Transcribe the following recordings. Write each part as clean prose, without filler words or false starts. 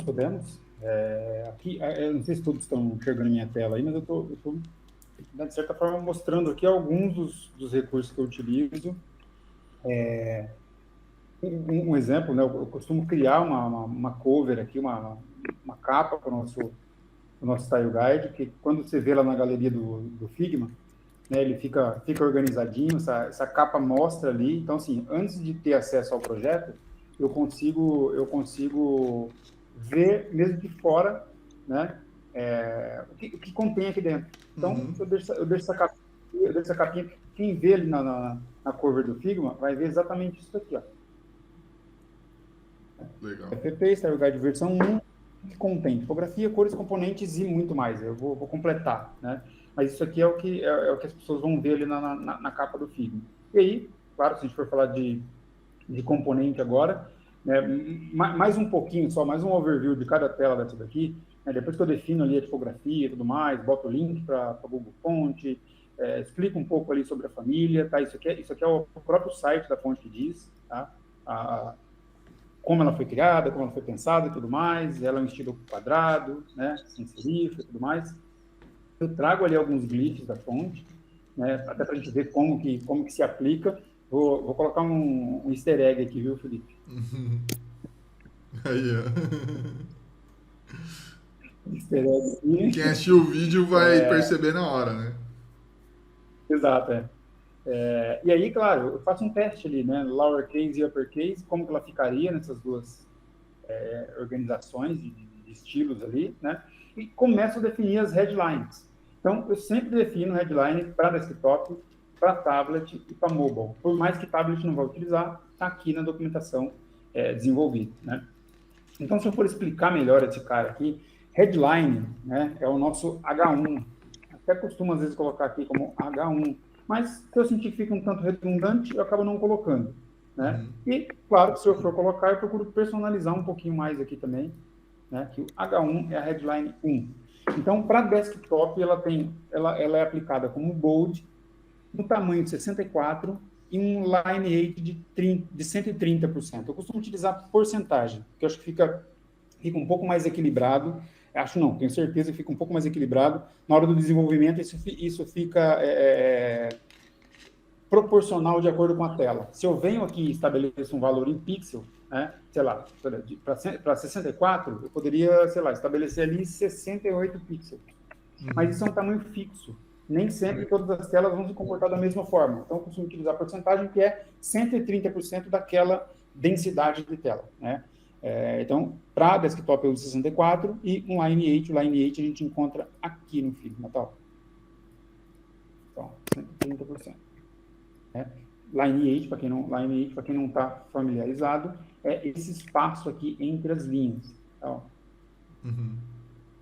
Podemos. Aqui, eu não sei se todos estão enxergando minha tela aí, mas eu tô, de certa forma, mostrando aqui alguns dos recursos que eu utilizo. Um exemplo, né, eu costumo criar uma cover aqui, uma capa para o nosso Style Guide, que quando você vê lá na galeria do Figma, né, ele fica organizadinho, essa capa mostra ali. Então, assim, antes de ter acesso ao projeto, eu consigo ver, mesmo de fora, né, o que contém aqui dentro. Então, eu deixo essa capinha, quem vê ali na cover do Figma vai ver exatamente isso aqui, ó. Legal. FP, Style Guide versão 1, que contém tipografia, cores, componentes e muito mais. Eu vou completar, né? Mas isso aqui é o que as pessoas vão ver ali na capa do Figma. E aí, claro, se a gente for falar de componente agora, né, mais um pouquinho só, mais um overview de cada tela dessa daqui, né, depois que eu defino ali a tipografia e tudo mais, boto o link para Google Fonte, explico um pouco ali sobre a família, tá? Isso aqui é o próprio site da fonte que diz, tá? Como ela foi criada, como ela foi pensada e tudo mais. Ela é um estilo quadrado, né, sem serifa e tudo mais. Eu trago ali alguns glifs da fonte, né, até para a gente ver como que se aplica. Vou colocar um easter egg aqui, viu, Felipe? Aí, ó. Easter egg Quem aqui. assistiu o vídeo vai perceber na hora, né? Exato, e aí, claro, eu faço um teste ali, né, lowercase e uppercase, como que ela ficaria nessas duas organizações de estilos ali, né? E começo a definir as headlines. Então, eu sempre defino headline para desktop, para tablet e para mobile. Por mais que tablet não vá utilizar, está aqui na documentação desenvolvida, né? Então, se eu for explicar melhor esse cara aqui, headline, né, é o nosso H1. Até costumo, às vezes, colocar aqui como H1, mas se eu sentir que fica um tanto redundante, eu acabo não colocando, né? E, claro, se eu for colocar, eu procuro personalizar um pouquinho mais aqui também, né, que o H1 é a headline 1. Então, para desktop, ela é aplicada como bold, no tamanho de 64 e um line height de 130%. Eu costumo utilizar porcentagem, que eu acho que fica um pouco mais equilibrado. Acho não, tenho certeza que fica um pouco mais equilibrado. Na hora do desenvolvimento, isso fica proporcional de acordo com a tela. Se eu venho aqui e estabeleço um valor em pixel, né, sei lá, para 64, eu poderia, sei lá, estabelecer ali 68 pixels. Mas isso é um tamanho fixo. Nem sempre todas as telas vão se comportar da mesma forma. Então, eu costumo utilizar a porcentagem que é 130% daquela densidade de tela, né? Então, para desktop eu uso 64 e um Lineage. O Lineage a gente encontra aqui no Figma, tá? Então, 130%. Lineage, para quem não está familiarizado, é esse espaço aqui entre as linhas. Tá?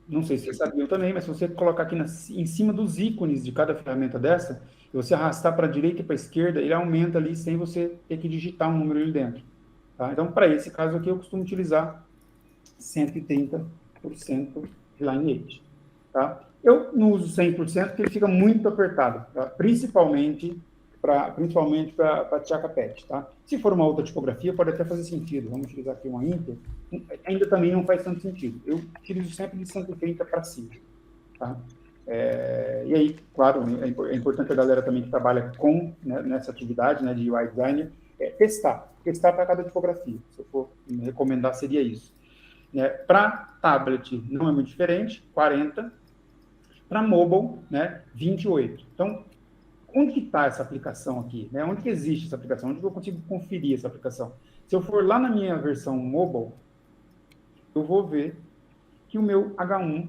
Não sei se vocês sabiam também, mas se você colocar aqui em cima dos ícones de cada ferramenta dessa, e você arrastar para a direita e para a esquerda, ele aumenta ali sem você ter que digitar um número ali dentro. Tá? Então, para esse caso aqui, eu costumo utilizar 130% de Lineage. Tá? Eu não uso 100% porque ele fica muito apertado, tá? Principalmente para Tchaka Pet. Tá? Se for uma outra tipografia, pode até fazer sentido. Vamos utilizar aqui uma Inter. Ainda também não faz tanto sentido. Eu utilizo sempre de 130 para cima. Tá? E aí, claro, é importante a galera também que trabalha nessa atividade, né, de UI designer, testar para cada tipografia. Se eu for me recomendar, seria isso. Para tablet não é muito diferente, 40. Para mobile, né, 28. Então, onde que está essa aplicação aqui? Né? Onde que existe essa aplicação? Onde que eu consigo conferir essa aplicação? Se eu for lá na minha versão mobile, eu vou ver que o meu H1,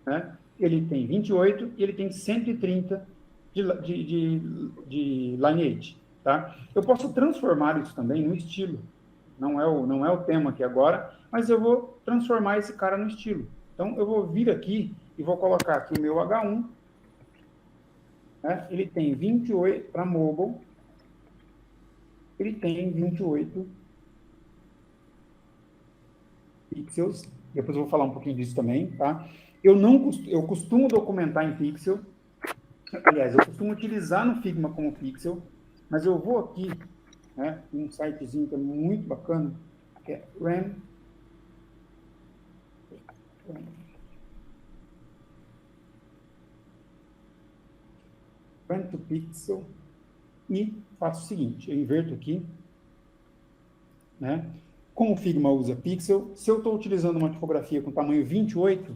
né, ele tem 28 e ele tem 130 de lineage. Tá? Eu posso transformar isso também no estilo. Não é o tema aqui agora, mas eu vou transformar esse cara no estilo. Então, eu vou vir aqui e vou colocar aqui o meu H1, né? Ele tem 28 para mobile, ele tem 28 pixels. Depois eu vou falar um pouquinho disso também, tá? Eu costumo documentar em pixel. Aliás, eu costumo utilizar no Figma como pixel, mas eu vou aqui, né, um sitezinho que é muito bacana, que é RAM Run to pixel e faço o seguinte, eu inverto aqui, né? Como o Figma usa pixel, se eu estou utilizando uma tipografia com tamanho 28,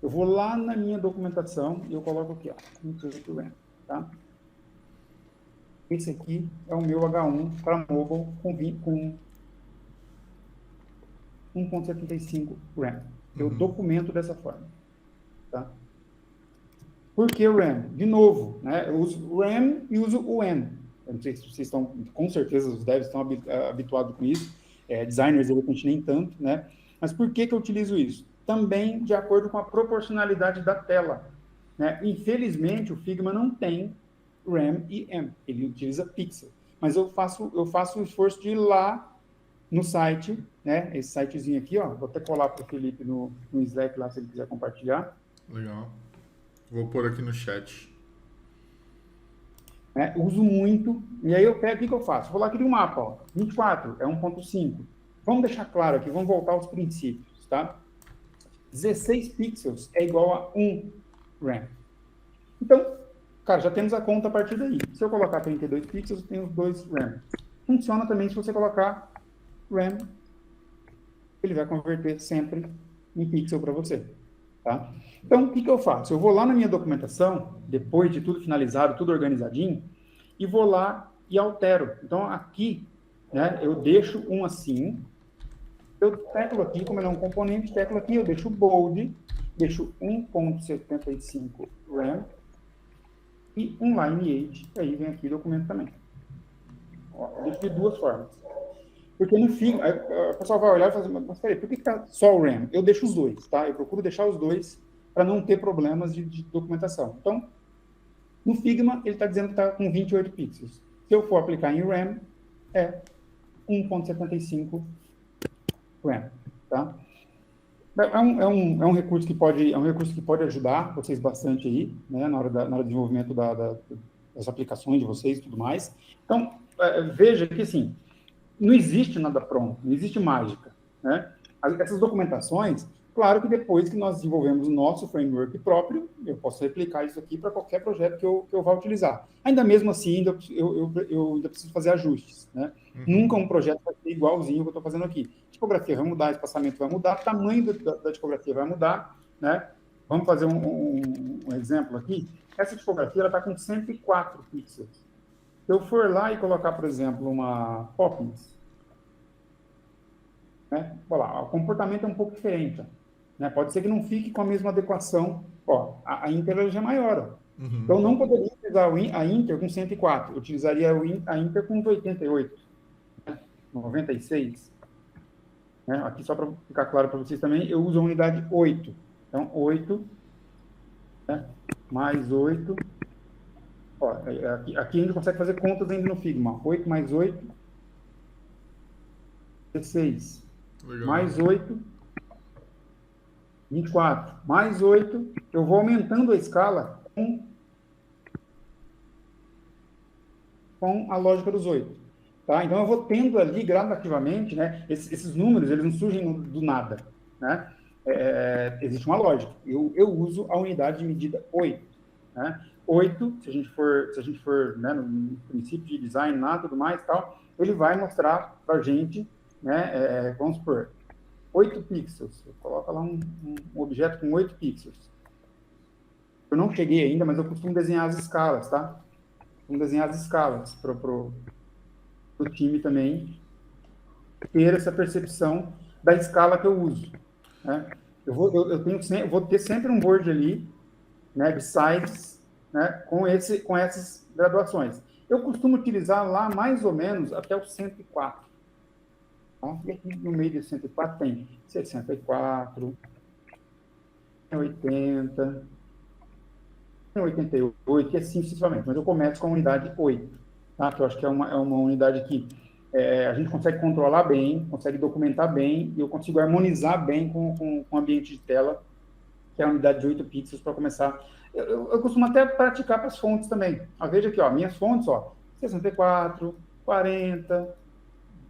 eu vou lá na minha documentação e eu coloco aqui, ó, 28 RAM, tá? Esse aqui é o meu H1 para mobile com 1.75 RAM. Eu documento dessa forma, tá? Por que RAM? De novo, né? Eu uso RAM e uso o M. Eu não sei se vocês estão, com certeza os devs estão habituados com isso, designers, de repente, nem tanto, né? Mas por que eu utilizo isso? Também de acordo com a proporcionalidade da tela, né? Infelizmente, o Figma não tem RAM e M, ele utiliza pixel. Mas eu faço o esforço de ir lá no site, né? Esse sitezinho aqui, ó, vou até colar para o Felipe no Slack lá, se ele quiser compartilhar. Legal. Vou pôr aqui no chat. Uso muito, e aí eu pego, o que eu faço? Vou lá aqui no mapa, ó, 24 é 1.5. Vamos deixar claro aqui, vamos voltar aos princípios, tá? 16 pixels é igual a 1 RAM. Então, cara, já temos a conta a partir daí. Se eu colocar 32 pixels, eu tenho 2 RAM. Funciona também se você colocar RAM, ele vai converter sempre em pixel para você, tá? Então, o que eu faço? Eu vou lá na minha documentação, depois de tudo finalizado, tudo organizadinho, e vou lá e altero. Então, aqui, né, eu deixo um assim, eu teclo aqui, como ele é um componente, teclo aqui, eu deixo bold, deixo 1.75 RAM e um lineage, aí vem aqui o documento também. Ó, eu deixo de duas formas. Porque no fim, o pessoal vai olhar e falar assim, mas peraí, por que está só o RAM? Eu deixo os dois, tá? Eu procuro deixar os dois para não ter problemas de documentação. Então, no Figma, ele está dizendo que está com 28 pixels. Se eu for aplicar em RAM, é 1.75 RAM, tá? É um recurso que pode ajudar vocês bastante aí, né, na hora do desenvolvimento das aplicações de vocês e tudo mais. Então, veja que, assim, não existe nada pronto, não existe mágica, né? Essas documentações, claro que depois que nós desenvolvemos o nosso framework próprio, eu posso replicar isso aqui para qualquer projeto que eu vá utilizar. Ainda mesmo assim, eu ainda preciso fazer ajustes, né? Nunca um projeto vai ser igualzinho ao que eu estou fazendo aqui. Tipografia vai mudar, espaçamento vai mudar, tamanho da tipografia vai mudar, né? Vamos fazer um exemplo aqui. Essa tipografia está com 104 pixels. Se eu for lá e colocar, por exemplo, uma Poppins, né? Olha lá, o comportamento é um pouco diferente, né? Pode ser que não fique com a mesma adequação. Ó, a Inter já é maior. Então, eu não poderia utilizar a Inter com 104, eu utilizaria a Inter com 88, né? 96. Né? Aqui, só para ficar claro para vocês também, eu uso a unidade 8. Então, 8, né? Mais 8. Ó, aqui a gente consegue fazer contas ainda no Figma. 8 mais 8, 16. Legal. Mais 8, 24. Mais 8, eu vou aumentando a escala com a lógica dos 8. Tá? Então, eu vou tendo ali gradativamente, né? Esses números, eles não surgem do nada, né? Existe uma lógica. Eu uso a unidade de medida 8, né? 8, se a gente for né, no princípio de design, nada, tudo mais, tal, ele vai mostrar para a gente, né, vamos supor, 8 pixels. Eu coloco lá um objeto com 8 pixels. Eu não cheguei ainda, mas eu costumo desenhar as escalas, tá? Costumo desenhar as escalas para o time também ter essa percepção da escala que eu uso, né? Eu vou ter sempre um board ali, né, de size, né, com essas graduações. Eu costumo utilizar lá mais ou menos até o 104. Tá? E aqui no meio do 104 tem 64, tem 80, tem 88, e assim sucessivamente. Mas eu começo com a unidade 8, tá? Que eu acho que é uma unidade que a gente consegue controlar bem, consegue documentar bem, e eu consigo harmonizar bem com o ambiente de tela, que é a unidade de 8 pixels, para começar. Eu costumo até praticar para as fontes também. Veja aqui, ó, minhas fontes, ó, 64, 40,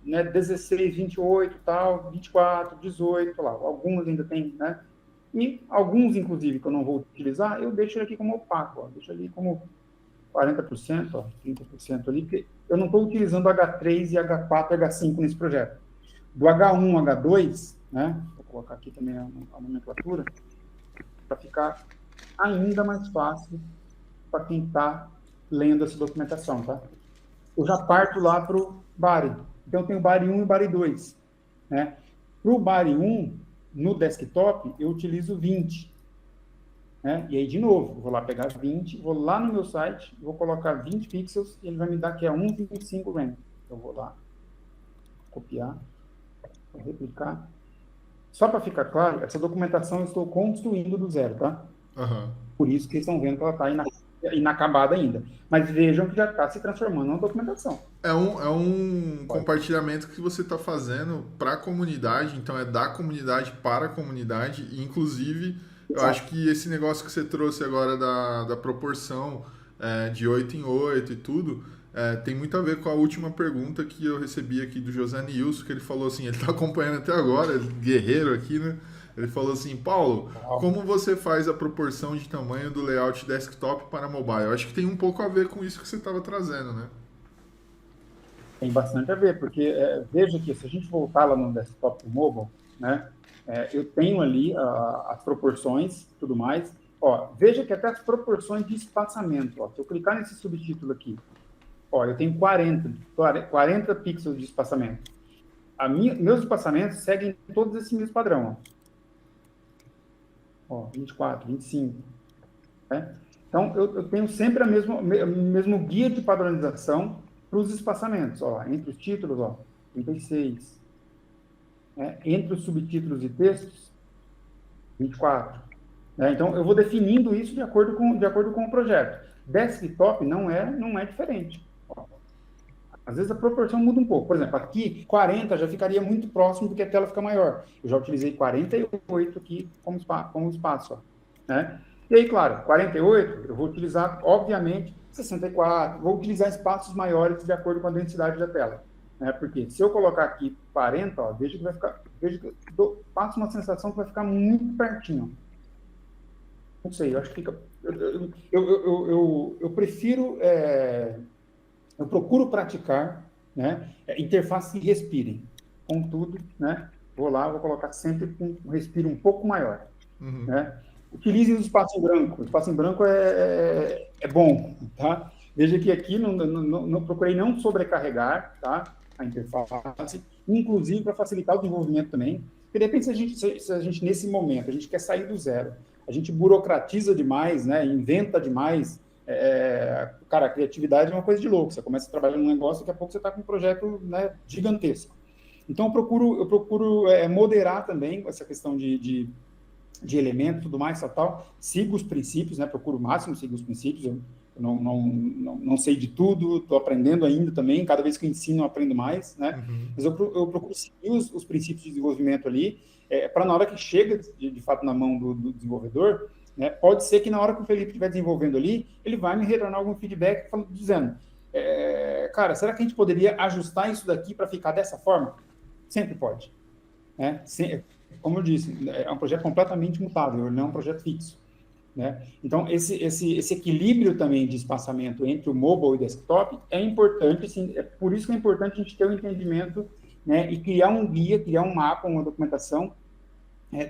né, 16, 28, tal, 24, 18, lá, algumas ainda tem, né, E alguns, inclusive, que eu não vou utilizar, eu deixo ele aqui como opaco, ó, deixo ali como 40%, ó, 30% ali, porque eu não estou utilizando H3 e H4 e H5 nesse projeto. Do H1, H2, né? Vou colocar aqui também a nomenclatura, para ficar ainda mais fácil para quem está lendo essa documentação, tá? Eu já parto lá para o BARI. Então, eu tenho o BARI 1 e o BARI 2, né? Para o BARI 1, no desktop, eu utilizo 20. Né? E aí, de novo, eu vou lá pegar 20, vou lá no meu site, vou colocar 20 pixels e ele vai me dar que é 1,25 RAM. Eu vou lá, copiar, vou replicar. Só para ficar claro, essa documentação eu estou construindo do zero, tá? Aham. Por isso que vocês estão vendo que ela está inacabada ainda. Mas vejam que já está se transformando numa documentação. É um compartilhamento que você está fazendo para a comunidade, então é da comunidade para a comunidade, e inclusive eu acho Exato. que esse negócio que você trouxe agora da proporção de 8 em 8 e tudo, tem muito a ver com a última pergunta que eu recebi aqui do José Nilson, que ele falou assim, ele está acompanhando até agora, guerreiro aqui, né? Ele falou assim, Paulo, como você faz a proporção de tamanho do layout desktop para mobile? Eu acho que tem um pouco a ver com isso que você estava trazendo, né? Tem bastante a ver, porque veja que se a gente voltar lá no desktop mobile, né, eu tenho ali as proporções e tudo mais. Ó, veja que até as proporções de espaçamento, ó, se eu clicar nesse subtítulo aqui, ó, eu tenho 40 pixels de espaçamento. Meus espaçamentos seguem todos esse mesmo padrão. Ó, 24, 25. Né? Então, eu tenho sempre o mesmo guia de padronização para os espaçamentos. Ó, entre os títulos, ó, 36. Né? Entre os subtítulos e textos, 24. Né? Então, eu vou definindo isso de acordo com o projeto. Desktop não é diferente. Ó, às vezes a proporção muda um pouco. Por exemplo, aqui, 40 já ficaria muito próximo do que a tela fica maior. Eu já utilizei 48 aqui como espaço. Ó, né? E aí, claro, 48, eu vou utilizar, obviamente, 64, vou utilizar espaços maiores de acordo com a densidade da tela. Né? Porque se eu colocar aqui 40, ó, veja que vai ficar, passa uma sensação que vai ficar muito pertinho. Não sei, eu acho que fica... Eu prefiro... eu procuro praticar, né, interfaces que respirem. Contudo, né, vou lá, vou colocar sempre com um respiro um pouco maior. Uhum. Né? Utilizem o espaço em branco. O espaço em branco é bom, tá? Veja que aqui não procurei não sobrecarregar, tá, a interface, inclusive para facilitar o desenvolvimento também. Porque de repente, se a gente nesse momento, a gente quer sair do zero, a gente burocratiza demais, né, inventa demais. Cara, a criatividade é uma coisa de louco. Você começa a trabalhar num negócio, daqui a pouco você está com um projeto, né, gigantesco. Então, eu procuro moderar também essa questão de elemento e tudo mais, tal. Sigo os princípios, né? Procuro o máximo seguir os princípios. Eu não sei de tudo, estou aprendendo ainda também. Cada vez que eu ensino, eu aprendo mais, né? Uhum. Mas eu procuro seguir os princípios de desenvolvimento ali, para na hora que chega, de fato, na mão do desenvolvedor, né? Pode ser que na hora que o Felipe estiver desenvolvendo ali, ele vai me retornar algum feedback dizendo, cara, será que a gente poderia ajustar isso daqui para ficar dessa forma? Sempre pode. Né? Como eu disse, é um projeto completamente mutável, não é um projeto fixo. Né? Então, esse equilíbrio também de espaçamento entre o mobile e o desktop é importante, assim, é por isso que é importante a gente ter um entendimento, né, e criar um guia, criar um mapa, uma documentação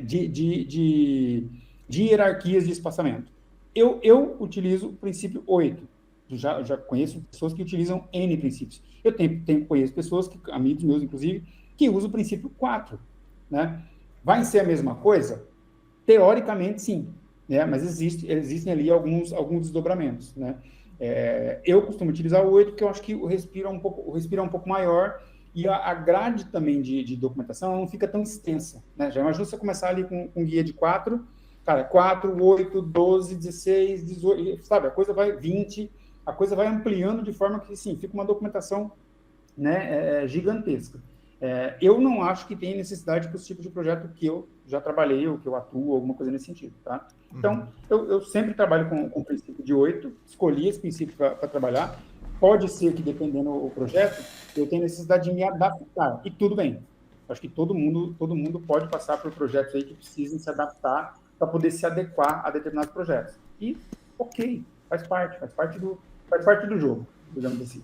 de hierarquias de espaçamento. Eu utilizo o princípio 8. Já conheço pessoas que utilizam N princípios. Eu conheço pessoas, amigos meus, inclusive, que usam o princípio 4. Né? Vai ser a mesma coisa? Teoricamente, sim. Né? Mas existem ali alguns desdobramentos. Né? Eu costumo utilizar o 8, porque eu acho que o respiro é um pouco maior e a grade também de documentação não fica tão extensa. Né? Já imagina você começar ali com guia de 4, cara, 4, 8, 12, 16, 18, sabe? A coisa vai 20, a coisa vai ampliando de forma que, sim, fica uma documentação, né, gigantesca. Eu não acho que tem necessidade para os tipos de projeto que eu já trabalhei ou que eu atuo, alguma coisa nesse sentido, tá? Então, eu sempre trabalho com o princípio de 8, escolhi esse princípio para trabalhar. Pode ser que, dependendo do projeto, eu tenha necessidade de me adaptar, e tudo bem. Acho que todo mundo pode passar por projetos aí que precisem se adaptar para poder se adequar a determinados projetos. E, ok, faz parte do jogo, digamos assim.